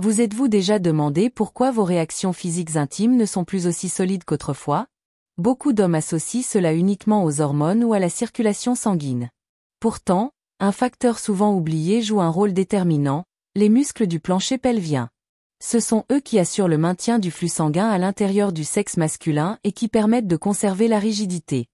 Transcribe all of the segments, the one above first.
Vous êtes-vous déjà demandé pourquoi vos réactions physiques intimes ne sont plus aussi solides qu'autrefois? Beaucoup d'hommes associent cela uniquement aux hormones ou à la circulation sanguine. Pourtant, un facteur souvent oublié joue un rôle déterminant, les muscles du plancher pelvien. Ce sont eux qui assurent le maintien du flux sanguin à l'intérieur du sexe masculin et qui permettent de conserver la rigidité.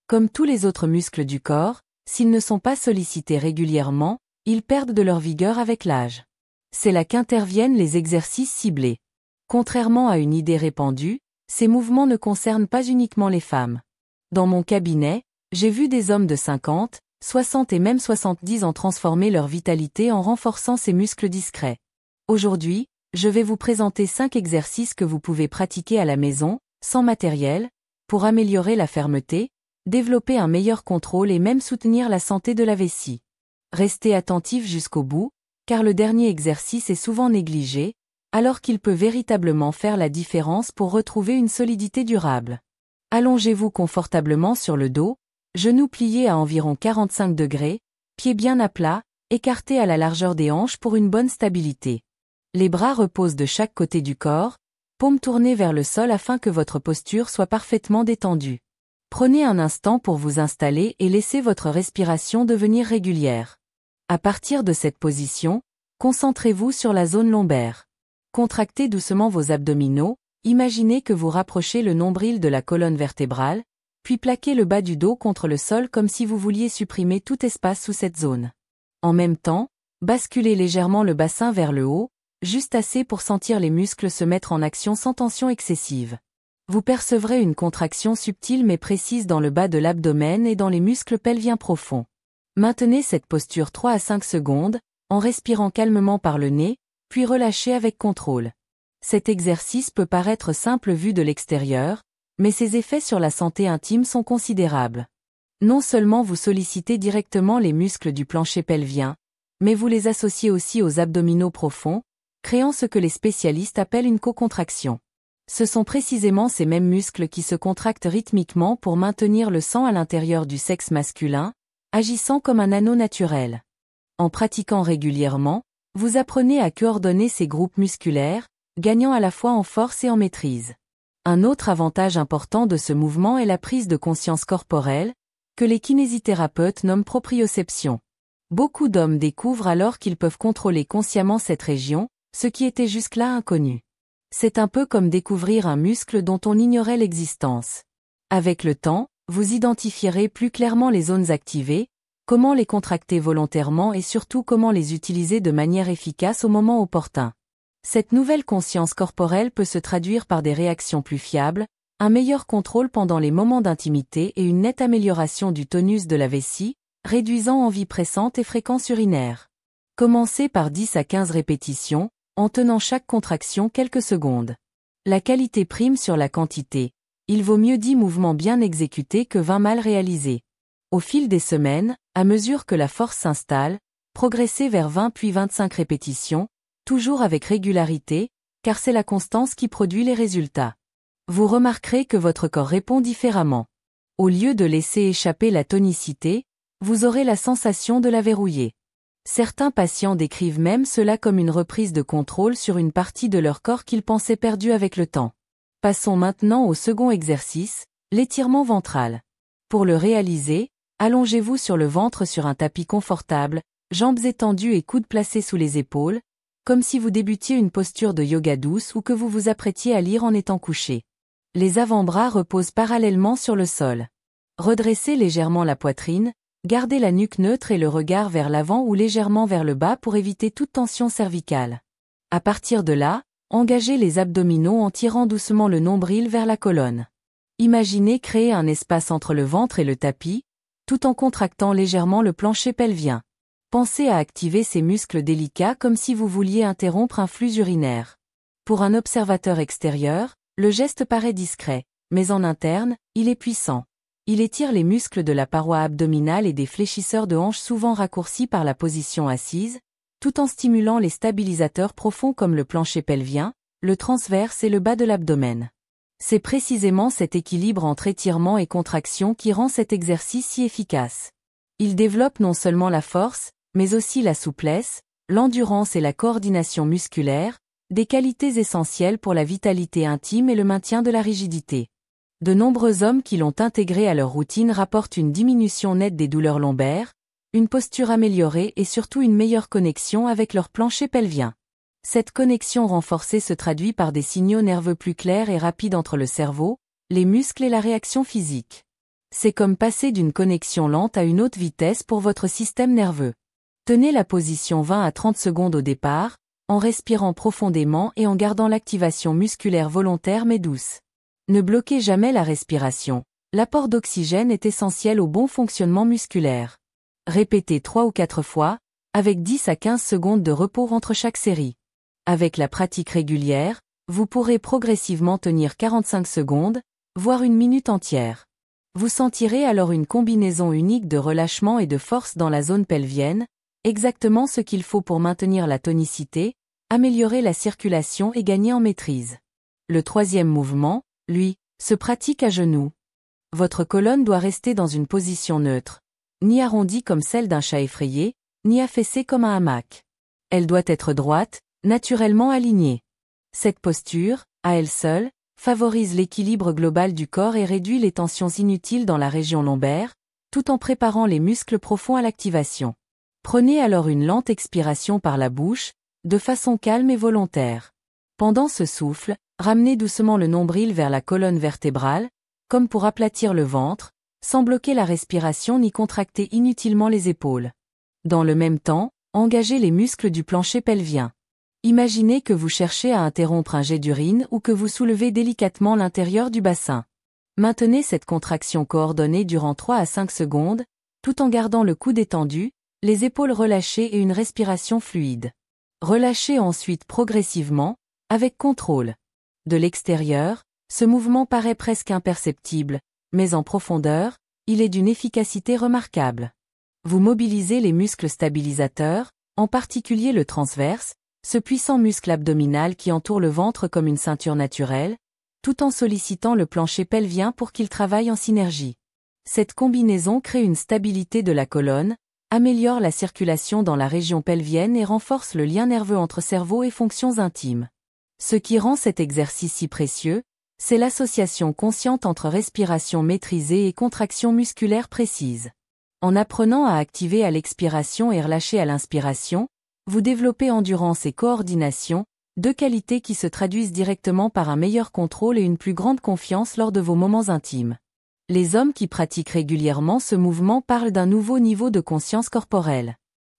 Comme tous les autres muscles du corps, s'ils ne sont pas sollicités régulièrement, ils perdent de leur vigueur avec l'âge. C'est là qu'interviennent les exercices ciblés. Contrairement à une idée répandue, ces mouvements ne concernent pas uniquement les femmes. Dans mon cabinet, j'ai vu des hommes de 50, 60 et même 70 ans transformer leur vitalité en renforçant ces muscles discrets. Aujourd'hui, je vais vous présenter 5 exercices que vous pouvez pratiquer à la maison, sans matériel, pour améliorer la fermeté, développer un meilleur contrôle et même soutenir la santé de la vessie. Restez attentifs jusqu'au bout, car le dernier exercice est souvent négligé, alors qu'il peut véritablement faire la différence pour retrouver une solidité durable. Allongez-vous confortablement sur le dos, genoux pliés à environ 45 degrés, pieds bien à plat, écartés à la largeur des hanches pour une bonne stabilité. Les bras reposent de chaque côté du corps, paumes tournées vers le sol afin que votre posture soit parfaitement détendue. Prenez un instant pour vous installer et laissez votre respiration devenir régulière. À partir de cette position, concentrez-vous sur la zone lombaire. Contractez doucement vos abdominaux, imaginez que vous rapprochez le nombril de la colonne vertébrale, puis plaquez le bas du dos contre le sol comme si vous vouliez supprimer tout espace sous cette zone. En même temps, basculez légèrement le bassin vers le haut, juste assez pour sentir les muscles se mettre en action sans tension excessive. Vous percevrez une contraction subtile mais précise dans le bas de l'abdomen et dans les muscles pelviens profonds. Maintenez cette posture 3 à 5 secondes, en respirant calmement par le nez, puis relâchez avec contrôle. Cet exercice peut paraître simple vu de l'extérieur, mais ses effets sur la santé intime sont considérables. Non seulement vous sollicitez directement les muscles du plancher pelvien, mais vous les associez aussi aux abdominaux profonds, créant ce que les spécialistes appellent une cocontraction. Ce sont précisément ces mêmes muscles qui se contractent rythmiquement pour maintenir le sang à l'intérieur du sexe masculin, agissant comme un anneau naturel. En pratiquant régulièrement, vous apprenez à coordonner ces groupes musculaires, gagnant à la fois en force et en maîtrise. Un autre avantage important de ce mouvement est la prise de conscience corporelle, que les kinésithérapeutes nomment proprioception. Beaucoup d'hommes découvrent alors qu'ils peuvent contrôler consciemment cette région, ce qui était jusque-là inconnu. C'est un peu comme découvrir un muscle dont on ignorait l'existence. Avec le temps, vous identifierez plus clairement les zones activées, comment les contracter volontairement et surtout comment les utiliser de manière efficace au moment opportun. Cette nouvelle conscience corporelle peut se traduire par des réactions plus fiables, un meilleur contrôle pendant les moments d'intimité et une nette amélioration du tonus de la vessie, réduisant envies pressantes et fréquences urinaires. Commencez par 10 à 15 répétitions, en tenant chaque contraction quelques secondes. La qualité prime sur la quantité. Il vaut mieux 10 mouvements bien exécutés que 20 mal réalisés. Au fil des semaines, à mesure que la force s'installe, progressez vers 20 puis 25 répétitions, toujours avec régularité, car c'est la constance qui produit les résultats. Vous remarquerez que votre corps répond différemment. Au lieu de laisser échapper la tonicité, vous aurez la sensation de la verrouiller. Certains patients décrivent même cela comme une reprise de contrôle sur une partie de leur corps qu'ils pensaient perdue avec le temps. Passons maintenant au second exercice, l'étirement ventral. Pour le réaliser, allongez-vous sur le ventre sur un tapis confortable, jambes étendues et coudes placés sous les épaules, comme si vous débutiez une posture de yoga douce ou que vous vous apprêtiez à lire en étant couché. Les avant-bras reposent parallèlement sur le sol. Redressez légèrement la poitrine, gardez la nuque neutre et le regard vers l'avant ou légèrement vers le bas pour éviter toute tension cervicale. À partir de là, engagez les abdominaux en tirant doucement le nombril vers la colonne. Imaginez créer un espace entre le ventre et le tapis, tout en contractant légèrement le plancher pelvien. Pensez à activer ces muscles délicats comme si vous vouliez interrompre un flux urinaire. Pour un observateur extérieur, le geste paraît discret, mais en interne, il est puissant. Il étire les muscles de la paroi abdominale et des fléchisseurs de hanches souvent raccourcis par la position assise, tout en stimulant les stabilisateurs profonds comme le plancher pelvien, le transverse et le bas de l'abdomen. C'est précisément cet équilibre entre étirement et contraction qui rend cet exercice si efficace. Il développe non seulement la force, mais aussi la souplesse, l'endurance et la coordination musculaire, des qualités essentielles pour la vitalité intime et le maintien de la rigidité. De nombreux hommes qui l'ont intégré à leur routine rapportent une diminution nette des douleurs lombaires, une posture améliorée et surtout une meilleure connexion avec leur plancher pelvien. Cette connexion renforcée se traduit par des signaux nerveux plus clairs et rapides entre le cerveau, les muscles et la réaction physique. C'est comme passer d'une connexion lente à une haute vitesse pour votre système nerveux. Tenez la position 20 à 30 secondes au départ, en respirant profondément et en gardant l'activation musculaire volontaire mais douce. Ne bloquez jamais la respiration. L'apport d'oxygène est essentiel au bon fonctionnement musculaire. Répétez 3 ou 4 fois, avec 10 à 15 secondes de repos entre chaque série. Avec la pratique régulière, vous pourrez progressivement tenir 45 secondes, voire une minute entière. Vous sentirez alors une combinaison unique de relâchement et de force dans la zone pelvienne, exactement ce qu'il faut pour maintenir la tonicité, améliorer la circulation et gagner en maîtrise. Le troisième mouvement, lui, se pratique à genoux. Votre colonne doit rester dans une position neutre, ni arrondie comme celle d'un chat effrayé, ni affaissée comme un hamac. Elle doit être droite, naturellement alignée. Cette posture, à elle seule, favorise l'équilibre global du corps et réduit les tensions inutiles dans la région lombaire, tout en préparant les muscles profonds à l'activation. Prenez alors une lente expiration par la bouche, de façon calme et volontaire. Pendant ce souffle, ramenez doucement le nombril vers la colonne vertébrale, comme pour aplatir le ventre, sans bloquer la respiration ni contracter inutilement les épaules. Dans le même temps, engagez les muscles du plancher pelvien. Imaginez que vous cherchez à interrompre un jet d'urine ou que vous soulevez délicatement l'intérieur du bassin. Maintenez cette contraction coordonnée durant 3 à 5 secondes, tout en gardant le cou détendu, les épaules relâchées et une respiration fluide. Relâchez ensuite progressivement, avec contrôle. De l'extérieur, ce mouvement paraît presque imperceptible, mais en profondeur, il est d'une efficacité remarquable. Vous mobilisez les muscles stabilisateurs, en particulier le transverse, ce puissant muscle abdominal qui entoure le ventre comme une ceinture naturelle, tout en sollicitant le plancher pelvien pour qu'il travaille en synergie. Cette combinaison crée une stabilité de la colonne, améliore la circulation dans la région pelvienne et renforce le lien nerveux entre cerveau et fonctions intimes. Ce qui rend cet exercice si précieux, c'est l'association consciente entre respiration maîtrisée et contraction musculaire précise. En apprenant à activer à l'expiration et relâcher à l'inspiration, vous développez endurance et coordination, deux qualités qui se traduisent directement par un meilleur contrôle et une plus grande confiance lors de vos moments intimes. Les hommes qui pratiquent régulièrement ce mouvement parlent d'un nouveau niveau de conscience corporelle.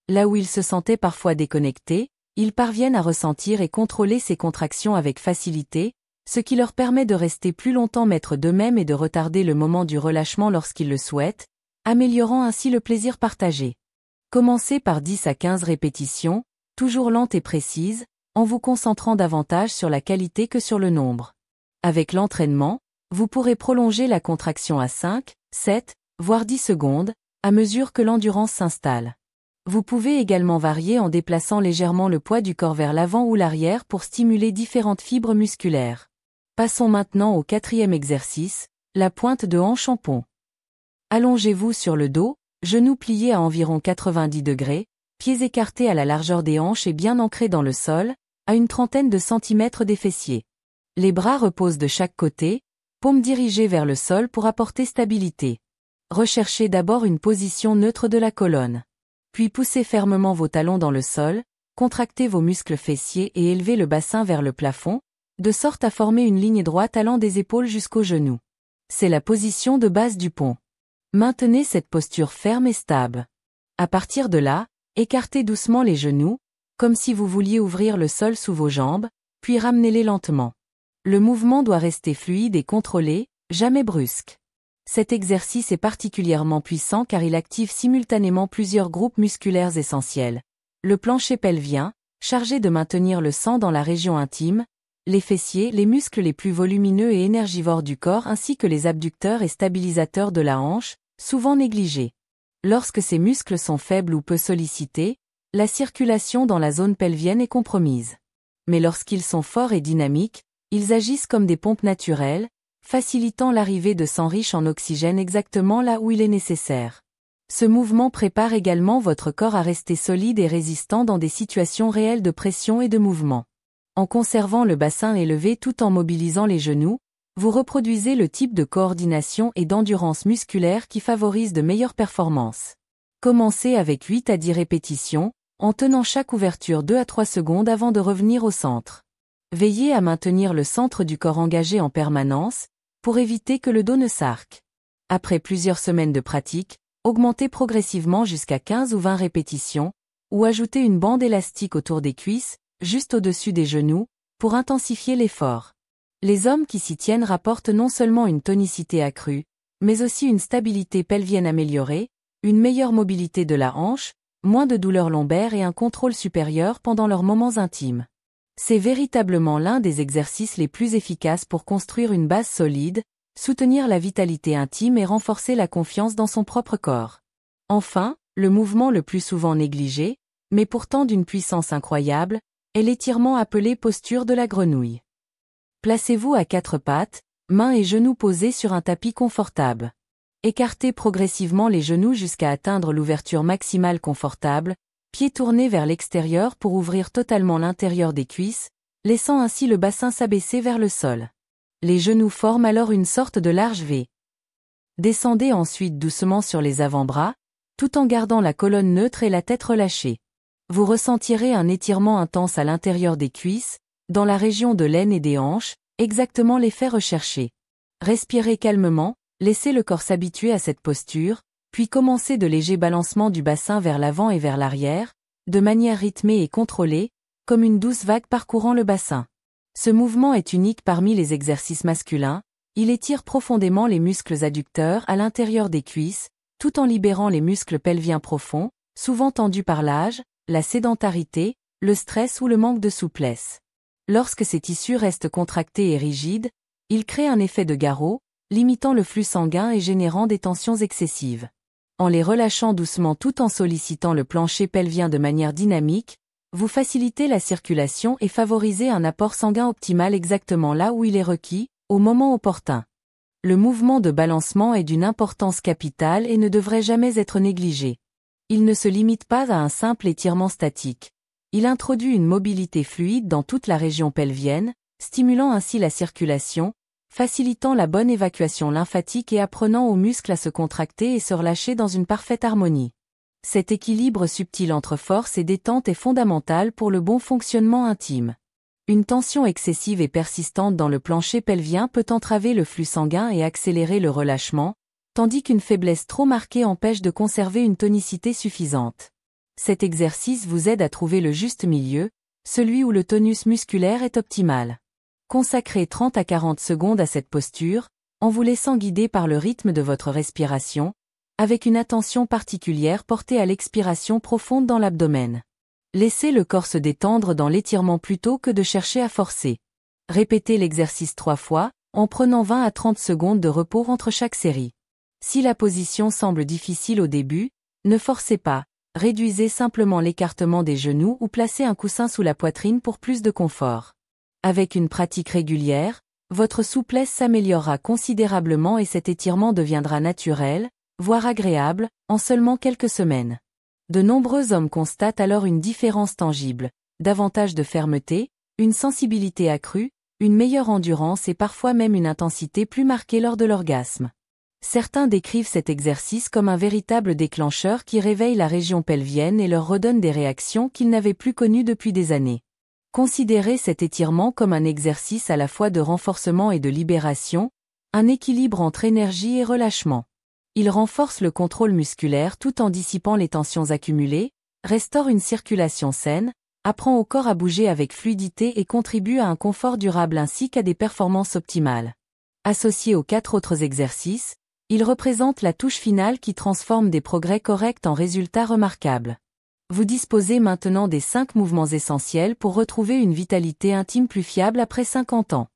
Là où ils se sentaient parfois déconnectés, ils parviennent à ressentir et contrôler ces contractions avec facilité, ce qui leur permet de rester plus longtemps maîtres d'eux-mêmes et de retarder le moment du relâchement lorsqu'ils le souhaitent, améliorant ainsi le plaisir partagé. Commencez par 10 à 15 répétitions, toujours lentes et précises, en vous concentrant davantage sur la qualité que sur le nombre. Avec l'entraînement, vous pourrez prolonger la contraction à 5, 7, voire 10 secondes, à mesure que l'endurance s'installe. Vous pouvez également varier en déplaçant légèrement le poids du corps vers l'avant ou l'arrière pour stimuler différentes fibres musculaires. Passons maintenant au quatrième exercice, la pointe de hanche en pont. Allongez-vous sur le dos, genoux pliés à environ 90 degrés, pieds écartés à la largeur des hanches et bien ancrés dans le sol, à une trentaine de centimètres des fessiers. Les bras reposent de chaque côté, paumes dirigées vers le sol pour apporter stabilité. Recherchez d'abord une position neutre de la colonne. Puis poussez fermement vos talons dans le sol, contractez vos muscles fessiers et élevez le bassin vers le plafond, de sorte à former une ligne droite allant des épaules jusqu'aux genoux. C'est la position de base du pont. Maintenez cette posture ferme et stable. À partir de là, écartez doucement les genoux, comme si vous vouliez ouvrir le sol sous vos jambes, puis ramenez-les lentement. Le mouvement doit rester fluide et contrôlé, jamais brusque. Cet exercice est particulièrement puissant car il active simultanément plusieurs groupes musculaires essentiels. Le plancher pelvien, chargé de maintenir le sang dans la région intime, les fessiers, les muscles les plus volumineux et énergivores du corps ainsi que les abducteurs et stabilisateurs de la hanche, souvent négligés. Lorsque ces muscles sont faibles ou peu sollicités, la circulation dans la zone pelvienne est compromise. Mais lorsqu'ils sont forts et dynamiques, ils agissent comme des pompes naturelles, facilitant l'arrivée de sang riche en oxygène exactement là où il est nécessaire. Ce mouvement prépare également votre corps à rester solide et résistant dans des situations réelles de pression et de mouvement. En conservant le bassin élevé tout en mobilisant les genoux, vous reproduisez le type de coordination et d'endurance musculaire qui favorise de meilleures performances. Commencez avec 8 à 10 répétitions, en tenant chaque ouverture 2 à 3 secondes avant de revenir au centre. Veillez à maintenir le centre du corps engagé en permanence, pour éviter que le dos ne s'arque. Après plusieurs semaines de pratique, augmentez progressivement jusqu'à 15 ou 20 répétitions, ou ajoutez une bande élastique autour des cuisses, juste au-dessus des genoux, pour intensifier l'effort. Les hommes qui s'y tiennent rapportent non seulement une tonicité accrue, mais aussi une stabilité pelvienne améliorée, une meilleure mobilité de la hanche, moins de douleurs lombaires et un contrôle supérieur pendant leurs moments intimes. C'est véritablement l'un des exercices les plus efficaces pour construire une base solide, soutenir la vitalité intime et renforcer la confiance dans son propre corps. Enfin, le mouvement le plus souvent négligé, mais pourtant d'une puissance incroyable, est l'étirement appelé posture de la grenouille. Placez-vous à 4 pattes, mains et genoux posés sur un tapis confortable. Écartez progressivement les genoux jusqu'à atteindre l'ouverture maximale confortable, pieds tournés vers l'extérieur pour ouvrir totalement l'intérieur des cuisses, laissant ainsi le bassin s'abaisser vers le sol. Les genoux forment alors une sorte de large V. Descendez ensuite doucement sur les avant-bras, tout en gardant la colonne neutre et la tête relâchée. Vous ressentirez un étirement intense à l'intérieur des cuisses, dans la région de l'aine et des hanches, exactement l'effet recherché. Respirez calmement, laissez le corps s'habituer à cette posture, puis commencez de légers balancements du bassin vers l'avant et vers l'arrière, de manière rythmée et contrôlée, comme une douce vague parcourant le bassin. Ce mouvement est unique parmi les exercices masculins, il étire profondément les muscles adducteurs à l'intérieur des cuisses, tout en libérant les muscles pelviens profonds, souvent tendus par l'âge, la sédentarité, le stress ou le manque de souplesse. Lorsque ces tissus restent contractés et rigides, ils créent un effet de garrot, limitant le flux sanguin et générant des tensions excessives. En les relâchant doucement tout en sollicitant le plancher pelvien de manière dynamique, vous facilitez la circulation et favorisez un apport sanguin optimal exactement là où il est requis, au moment opportun. Le mouvement de balancement est d'une importance capitale et ne devrait jamais être négligé. Il ne se limite pas à un simple étirement statique. Il introduit une mobilité fluide dans toute la région pelvienne, stimulant ainsi la circulation, facilitant la bonne évacuation lymphatique et apprenant aux muscles à se contracter et se relâcher dans une parfaite harmonie. Cet équilibre subtil entre force et détente est fondamental pour le bon fonctionnement intime. Une tension excessive et persistante dans le plancher pelvien peut entraver le flux sanguin et accélérer le relâchement, tandis qu'une faiblesse trop marquée empêche de conserver une tonicité suffisante. Cet exercice vous aide à trouver le juste milieu, celui où le tonus musculaire est optimal. Consacrez 30 à 40 secondes à cette posture, en vous laissant guider par le rythme de votre respiration, avec une attention particulière portée à l'expiration profonde dans l'abdomen. Laissez le corps se détendre dans l'étirement plutôt que de chercher à forcer. Répétez l'exercice 3 fois, en prenant 20 à 30 secondes de repos entre chaque série. Si la position semble difficile au début, ne forcez pas, réduisez simplement l'écartement des genoux ou placez un coussin sous la poitrine pour plus de confort. Avec une pratique régulière, votre souplesse s'améliorera considérablement et cet étirement deviendra naturel, voire agréable, en seulement quelques semaines. De nombreux hommes constatent alors une différence tangible, davantage de fermeté, une sensibilité accrue, une meilleure endurance et parfois même une intensité plus marquée lors de l'orgasme. Certains décrivent cet exercice comme un véritable déclencheur qui réveille la région pelvienne et leur redonne des réactions qu'ils n'avaient plus connues depuis des années. Considérez cet étirement comme un exercice à la fois de renforcement et de libération, un équilibre entre énergie et relâchement. Il renforce le contrôle musculaire tout en dissipant les tensions accumulées, restaure une circulation saine, apprend au corps à bouger avec fluidité et contribue à un confort durable ainsi qu'à des performances optimales. Associé aux 4 autres exercices, il représente la touche finale qui transforme des progrès corrects en résultats remarquables. Vous disposez maintenant des 5 mouvements essentiels pour retrouver une vitalité intime plus fiable après 50 ans.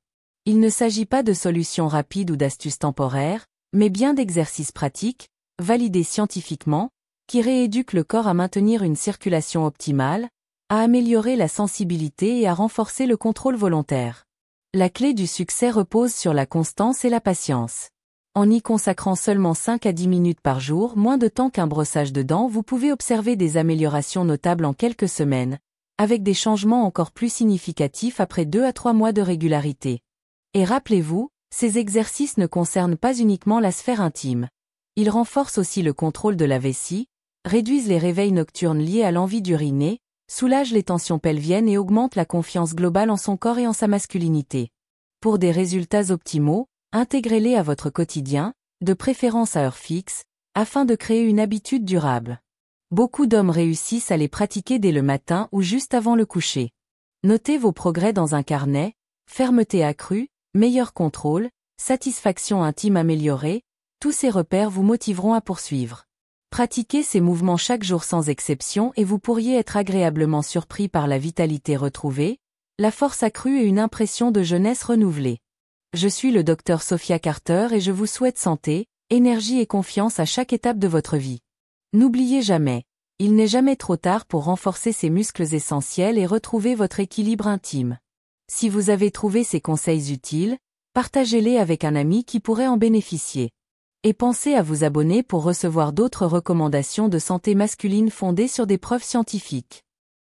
Il ne s'agit pas de solutions rapides ou d'astuces temporaires, mais bien d'exercices pratiques, validés scientifiquement, qui rééduquent le corps à maintenir une circulation optimale, à améliorer la sensibilité et à renforcer le contrôle volontaire. La clé du succès repose sur la constance et la patience. En y consacrant seulement 5 à 10 minutes par jour, moins de temps qu'un brossage de dents, vous pouvez observer des améliorations notables en quelques semaines, avec des changements encore plus significatifs après 2 à 3 mois de régularité. Et rappelez-vous, ces exercices ne concernent pas uniquement la sphère intime. Ils renforcent aussi le contrôle de la vessie, réduisent les réveils nocturnes liés à l'envie d'uriner, soulagent les tensions pelviennes et augmentent la confiance globale en son corps et en sa masculinité. Pour des résultats optimaux, intégrez-les à votre quotidien, de préférence à heure fixe, afin de créer une habitude durable. Beaucoup d'hommes réussissent à les pratiquer dès le matin ou juste avant le coucher. Notez vos progrès dans un carnet, fermeté accrue, meilleur contrôle, satisfaction intime améliorée, tous ces repères vous motiveront à poursuivre. Pratiquez ces mouvements chaque jour sans exception et vous pourriez être agréablement surpris par la vitalité retrouvée, la force accrue et une impression de jeunesse renouvelée. Je suis le Dr Sophia Carter et je vous souhaite santé, énergie et confiance à chaque étape de votre vie. N'oubliez jamais, il n'est jamais trop tard pour renforcer ces muscles essentiels et retrouver votre équilibre intime. Si vous avez trouvé ces conseils utiles, partagez-les avec un ami qui pourrait en bénéficier. Et pensez à vous abonner pour recevoir d'autres recommandations de santé masculine fondées sur des preuves scientifiques.